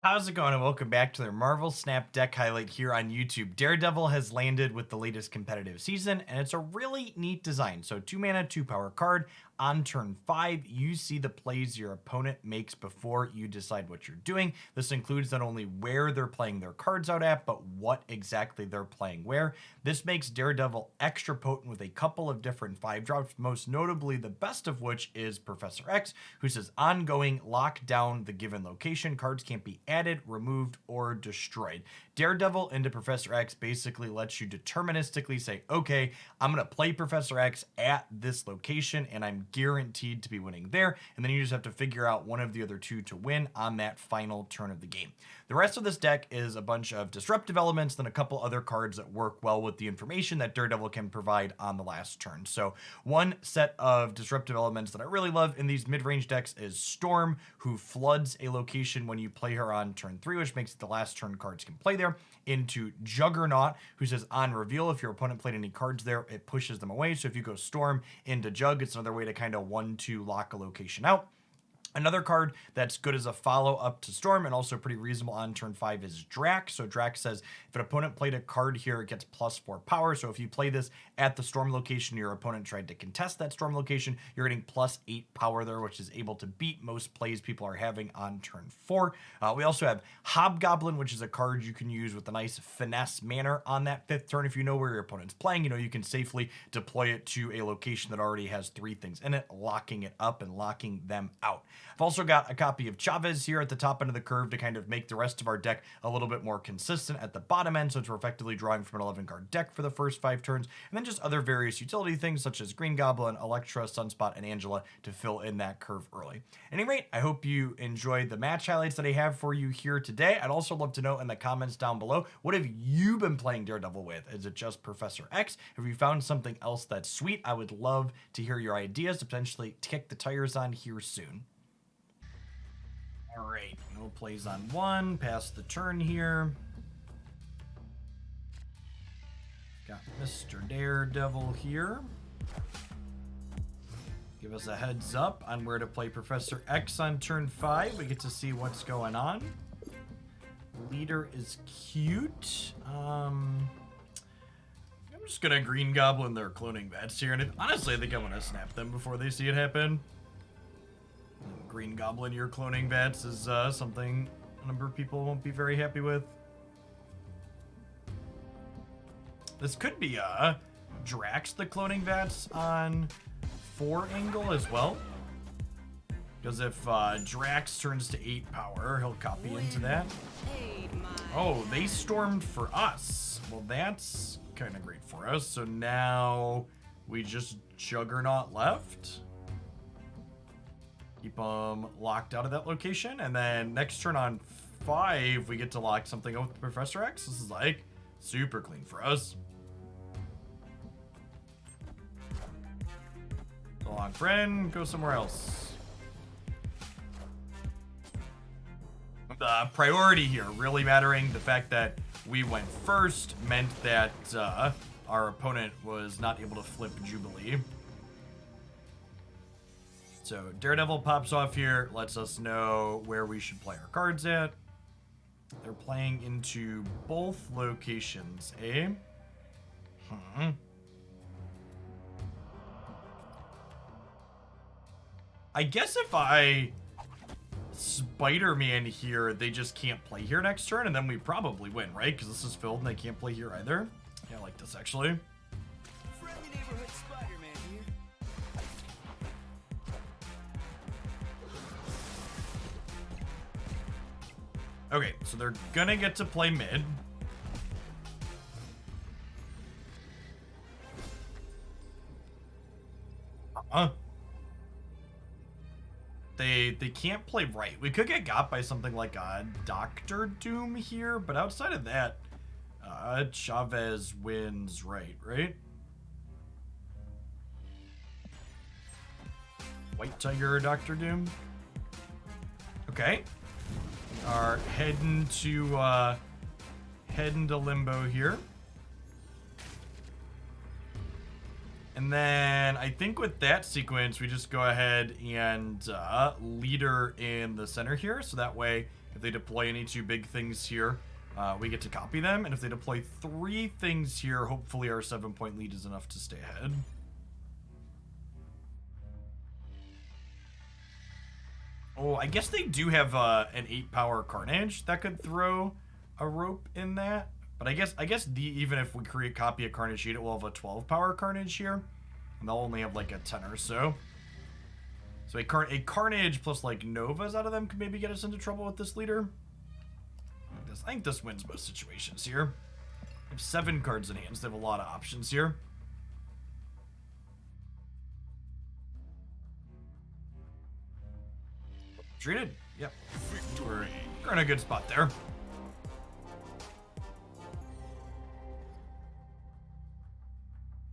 How's it going, and welcome back to their Marvel Snap deck highlight here on YouTube. Daredevil has landed with the latest competitive season, and it's a really neat design. So 2 mana, 2 power card. On turn 5, you see the plays your opponent makes before you decide what you're doing. This includes not only where they're playing their cards out at, but what exactly they're playing where. This makes Daredevil extra potent with a couple of different 5-drops, most notably the best of which is Professor X, who says ongoing, lock down the given location. Cards can't be added, removed, or destroyed. Daredevil into Professor X basically lets you deterministically say, okay, I'm going to play Professor X at this location, and I'm guaranteed to be winning there. And then you just have to figure out one of the other two to win on that final turn of the game. The rest of this deck is a bunch of disruptive elements, then a couple other cards that work well with the information that Daredevil can provide on the last turn. So one set of disruptive elements that I really love in these mid-range decks is Storm, who floods a location when you play her on turn 3, which makes it the last turn cards can play there, into Juggernaut, who says on reveal, if your opponent played any cards there, it pushes them away. So if you go Storm into Jug, it's another way to kind of 1-2 lock a location out. Another card that's good as a follow-up to Storm and also pretty reasonable on turn 5 is Drax. So Drax says if an opponent played a card here, it gets +4 power. So if you play this at the Storm location, your opponent tried to contest that Storm location, you're getting +8 power there, which is able to beat most plays people are having on turn 4. We also have Hobgoblin, which is a card you can use with a nice finesse manner on that 5th turn. If you know where your opponent's playing, you can safely deploy it to a location that already has 3 things in it, locking it up and locking them out. I've also got a copy of Chavez here at the top end of the curve to kind of make the rest of our deck a little bit more consistent at the bottom end, since we're effectively drawing from an 11-card deck for the first 5 turns, and then just other various utility things such as Green Goblin, Elektra, Sunspot, and Angela to fill in that curve early. At any rate, I hope you enjoyed the match highlights that I have for you here today. I'd also love to know in the comments down below, what have you been playing Daredevil with? Is it just Professor X? Have you found something else that's sweet? I would love to hear your ideas to potentially kick the tires on here soon. All right, no plays on 1, pass the turn here. Got Mr. Daredevil here. Give us a heads up on where to play Professor X on turn 5. We get to see what's going on. Leader is cute. I'm just gonna Green Goblin their cloning bats here, and honestly, I think I want to snap them before they see it happen. Green Goblin, your cloning bats is something a number of people won't be very happy with. This could be Drax the cloning bats on 4 angle as well. Because if Drax turns to 8 power, he'll copy into that. Oh, they stormed for us. Well, that's kind of great for us. So now we just Juggernaut left. Keep them locked out of that location. And then next turn on 5, we get to lock something up with Professor X. This is like super clean for us. So long, friend. Go somewhere else. The priority here really mattering. The fact that we went first meant that our opponent was not able to flip Jubilee. So Daredevil pops off here, lets us know where we should play our cards at. They're playing into both locations, eh? I guess if I Spider-Man here, they just can't play here next turn, and then we probably win, right? Because this is filled and they can't play here either. Yeah, I like this, actually. Friendly neighborhood Spider-Man here. Okay, so they're gonna get to play mid. They can't play right. We could get got by something like a Doctor Doom here, but outside of that, Chavez wins right? White Tiger or Doctor Doom? Okay. Are heading to limbo here. And then I think with that sequence, we just go ahead and leader in the center here. So that way If they deploy any 2 big things here, we get to copy them. And if they deploy 3 things here, hopefully our 7-point lead is enough to stay ahead. Oh, I guess they do have an 8-power Carnage that could throw a rope in that. But I guess even if we copy a Carnage sheet, it will have a 12-power Carnage here. And they'll only have like a 10 or so. So a Carnage plus like Novas out of them could maybe get us into trouble with this leader. I think this wins most situations here. They have 7 cards in hand, so they have a lot of options here. Treated? Yep. We're in a good spot there.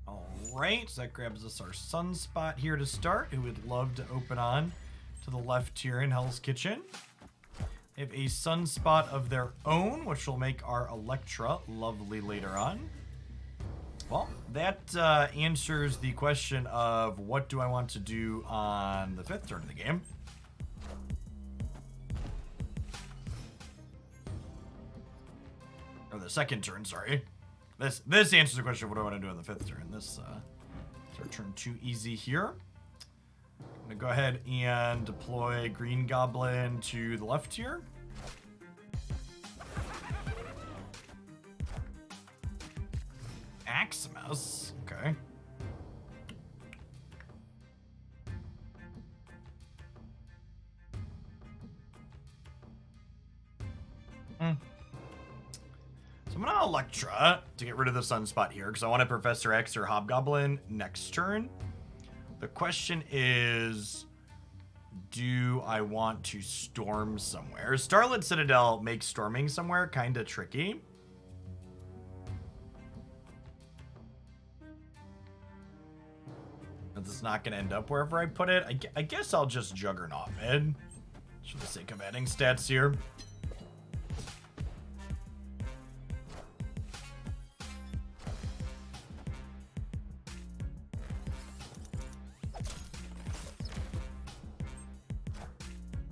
Alright, so that grabs us our Sunspot here to start, who would love to open on to the left here in Hell's Kitchen. They have a Sunspot of their own, which will make our Electra lovely later on. Well, that answers the question of what do I want to do on the 5th turn of the game. Or the 2nd turn, sorry. This answers the question of what do I want to do on the 5th turn. This is our turn 2 easy here. I'm going to go ahead and deploy Green Goblin to the left here. Maximus, okay. So I'm gonna Electra to get rid of the Sunspot here because I want a Professor X or Hobgoblin next turn. The question is, do I want to storm somewhere? Starlit Citadel makes storming somewhere kind of tricky. It's not going to end up wherever I put it. I guess I'll just Juggernaut mid, just for the sake of adding stats here.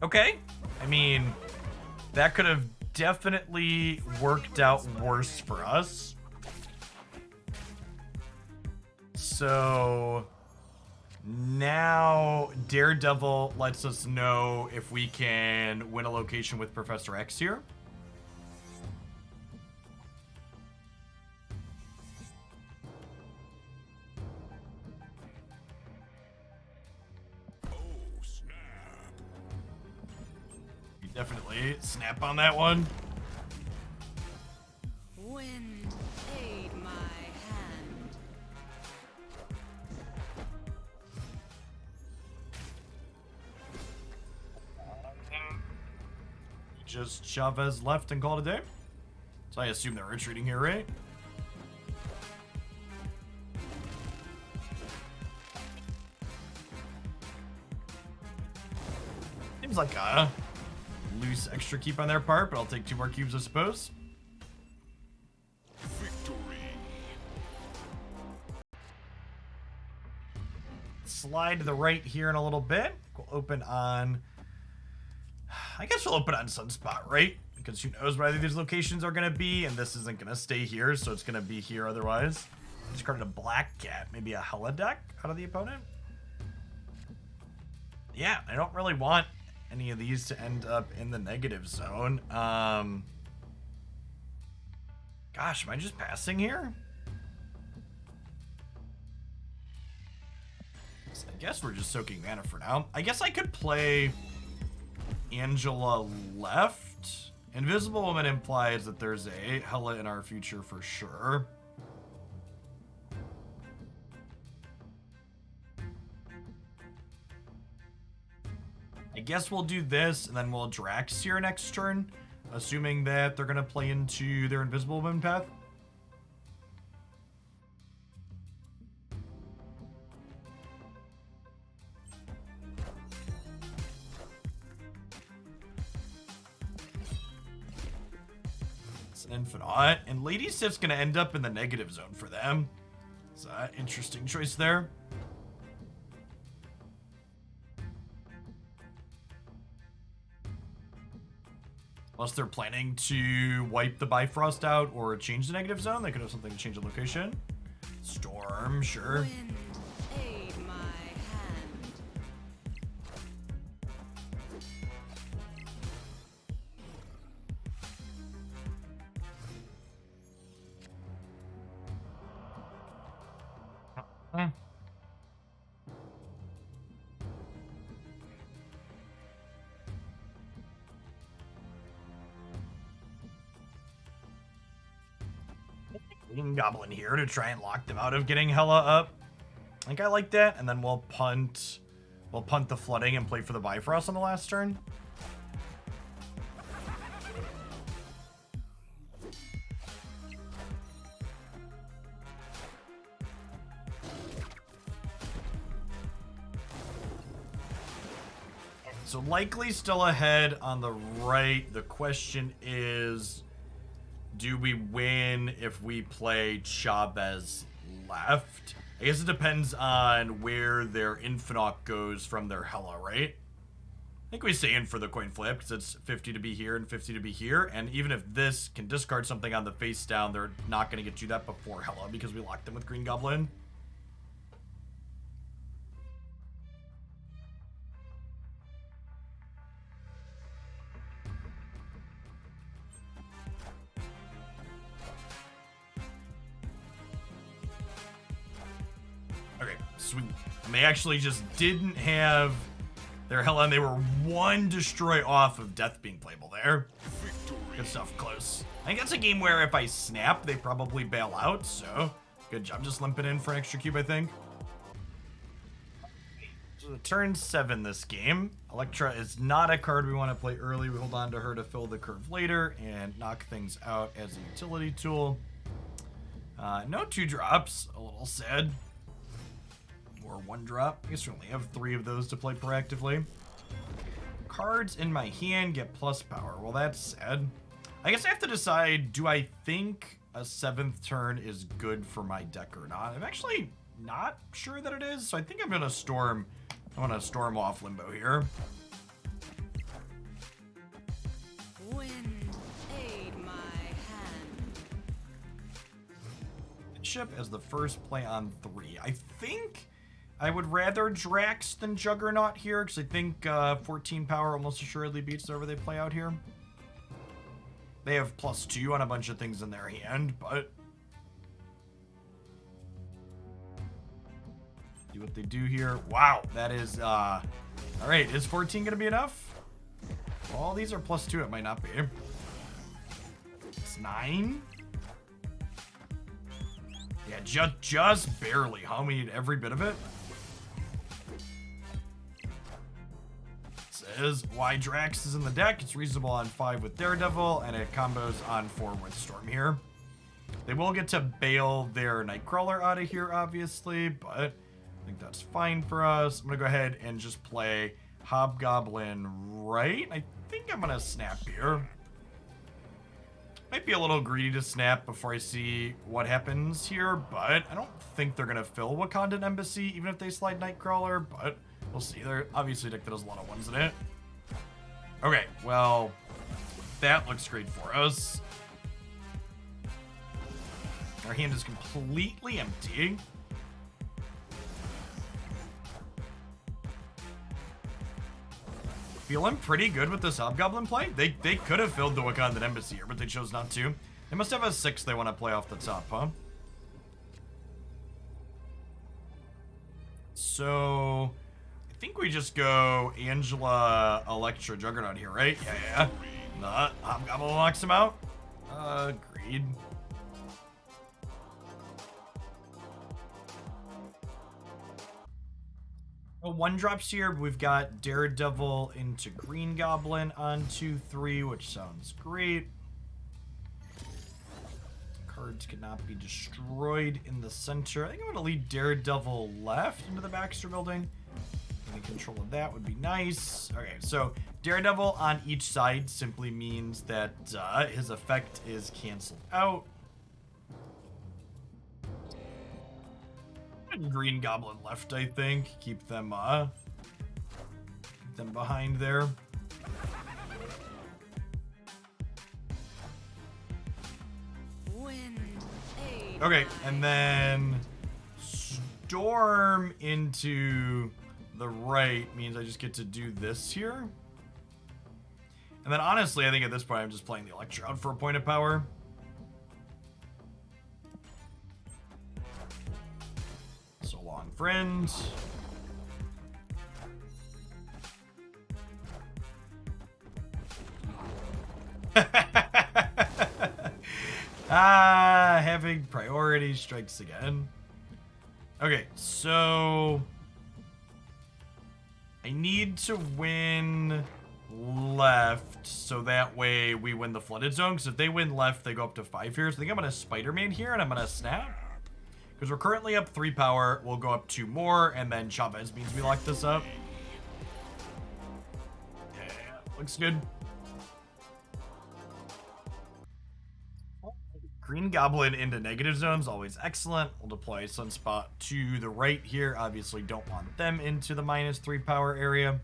Okay, I mean, that could have definitely worked out worse for us. So now Daredevil lets us know if we can win a location with Professor X here. Definitely snap on that one. Wind, aid my hand. Just Chavez left and call it a day. So I assume they're retreating here, right? Seems like a loose extra keep on their part, but I'll take 2 more cubes, I suppose. Victory. Slide to the right here in a little bit. We'll open on... I guess we'll open on Sunspot, right? Because who knows where either of these locations are going to be, and this isn't going to stay here, so it's going to be here otherwise. Discarded a Black Cat, maybe a Holodeck out of the opponent. Yeah, I don't really want any of these to end up in the negative zone. Gosh, am I just passing here? So I guess we're just soaking mana for now. I guess I could play Angela left. Invisible Woman implies that there's a Hela in our future for sure. I guess we'll do this, and then we'll Drax here next turn, assuming that they're going to play into their Invisible Woman path. It's an Infinite, and Lady Sif's going to end up in the negative zone for them. It's an interesting choice there. Unless they're planning to wipe the Bifrost out or change the negative zone. They could have something to change the location. Storm, sure. Wind, aid my hand. Green Goblin here to try and lock them out of getting Hella up. I think I like that, and then we'll punt the flooding and play for the Bifrost on the last turn. So likely still ahead on the right. The question is, do we win if we play Chavez left? I guess it depends on where their Infinite goes from their Hella, right? I think we stay in for the coin flip because it's 50 to be here and 50 to be here. And even if this can discard something on the face down, they're not going to get you that before Hella because we locked them with Green Goblin. Okay, sweet. And they actually just didn't have their Hella, and they were one destroy off of death being playable there. Good stuff, close. I think that's a game where if I snap, they probably bail out, so good job just limping in for an extra cube, I think. So turn 7 this game. Electra is not a card we want to play early. We hold on to her to fill the curve later and knock things out as a utility tool. No 2-drops, a little sad. Or 1-drop. I guess we only have 3 of those to play proactively. Cards in my hand get plus power. Well, that's sad. I guess I have to decide, do I think a 7th turn is good for my deck or not? I'm actually not sure that it is, so I think I'm gonna storm off Limbo here. Wind, aid my hand. Ship as the first play on 3. I think I would rather Drax than Juggernaut here, because I think 14 power almost assuredly beats whatever they play out here. They have +2 on a bunch of things in their hand, but see what they do here. Wow, that is, all right, is 14 gonna be enough? All these are +2, it might not be. It's 9. Yeah, just barely, huh? We need every bit of it. Says why Drax is in the deck. It's reasonable on 5 with Daredevil, and it combos on 4 with Storm here. They will get to bail their Nightcrawler out of here, obviously, but I think that's fine for us. I'm gonna go ahead and just play Hobgoblin right. I think I'm gonna snap here. Might be a little greedy to snap before I see what happens here, but I don't think they're gonna fill Wakandan Embassy, even if they slide Nightcrawler, but we'll see. They're obviously a deck that has a lot of ones in it. Okay, well, that looks great for us. Our hand is completely empty. Feeling pretty good with this Hobgoblin play. They could have filled the Wakandan Embassy here, but they chose not to. They must have a 6 they want to play off the top, huh? So I think we just go Angela, Electra, Juggernaut here, right? Yeah. Hobgoblin locks him out. Agreed. Well, 1-drops here. We've got Daredevil into Green Goblin on 2/3, which sounds great. Cards cannot be destroyed in the center. I think I'm going to lead Daredevil left into the Baxter building. Any control of that would be nice. Okay, so Daredevil on each side simply means that his effect is canceled out. Green Goblin left, I think. Keep them behind there. Wind, aid Okay, my and then storm into the right means I just get to do this here. And then honestly, I think at this point I'm just playing the Electro out for a point of power. So long, friends. Having priority strikes again. Okay, so I need to win left so that way we win the flooded zone. Because if they win left, they go up to 5 here. So I think I'm going to Spider-Man here and I'm going to snap. Because we're currently up 3 power. We'll go up 2 more and then Chavez means we lock this up. Yeah, looks good. Green Goblin into negative zones, always excellent. We'll deploy Sunspot to the right here. Obviously don't want them into the -3 power area.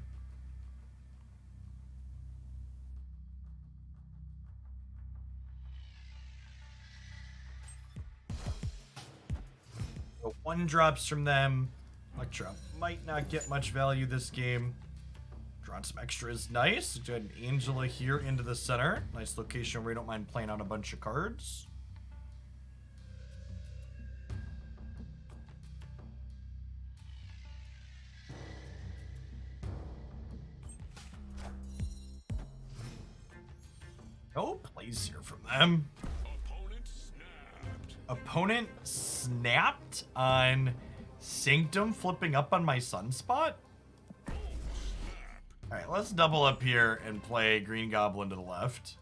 So 1-drops from them. Electro might not get much value this game. Drawing some extras, nice. Go ahead and Angela here into the center. Nice location where we don't mind playing out a bunch of cards. No plays here from them. Opponent snapped on Sanctum, flipping up on my Sunspot. Alright, let's double up here and play Green Goblin to the left.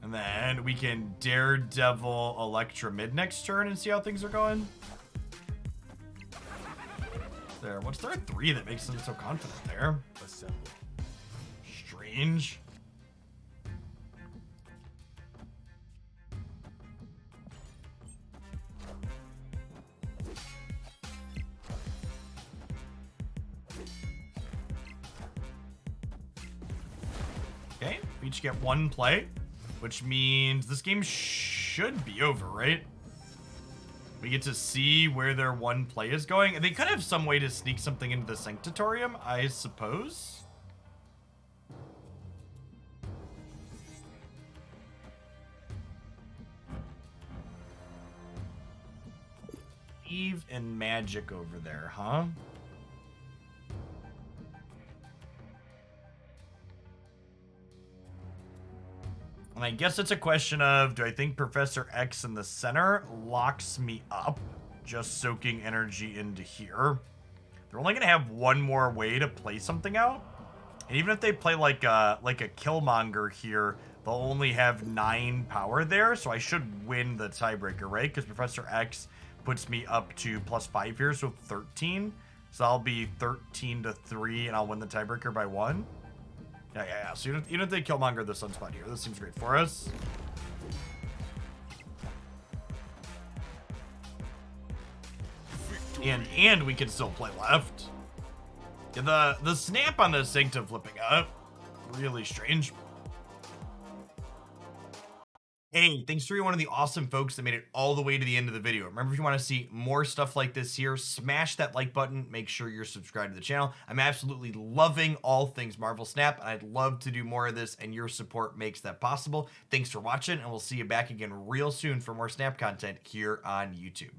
And then we can Daredevil Electra mid next turn and see how things are going. There, what's their 3 that makes them so confident there? Strange. Okay, we each get 1 play, which means this game should be over, right? We get to see where their 1 play is going. And they could have some way to sneak something into the Sanctatorium, I suppose. Eve and Magic over there, huh? And I guess it's a question of, do I think Professor X in the center locks me up, just soaking energy into here? They're only going to have 1 more way to play something out. And even if they play like a Killmonger here, they'll only have 9 power there, so I should win the tiebreaker, right? Because Professor X puts me up to +5 here, so 13. So I'll be 13-3, and I'll win the tiebreaker by 1. Yeah. So even if they Killmonger the Sunspot here, this seems great for us. And we can still play left. Yeah, the snap on the Sanctum flipping up, really strange. Hey, thanks for being one of the awesome folks that made it all the way to the end of the video. Remember, if you want to see more stuff like this here, smash that like button. Make sure you're subscribed to the channel. I'm absolutely loving all things Marvel Snap, and I'd love to do more of this, and your support makes that possible. Thanks for watching, and we'll see you back again real soon for more Snap content here on YouTube.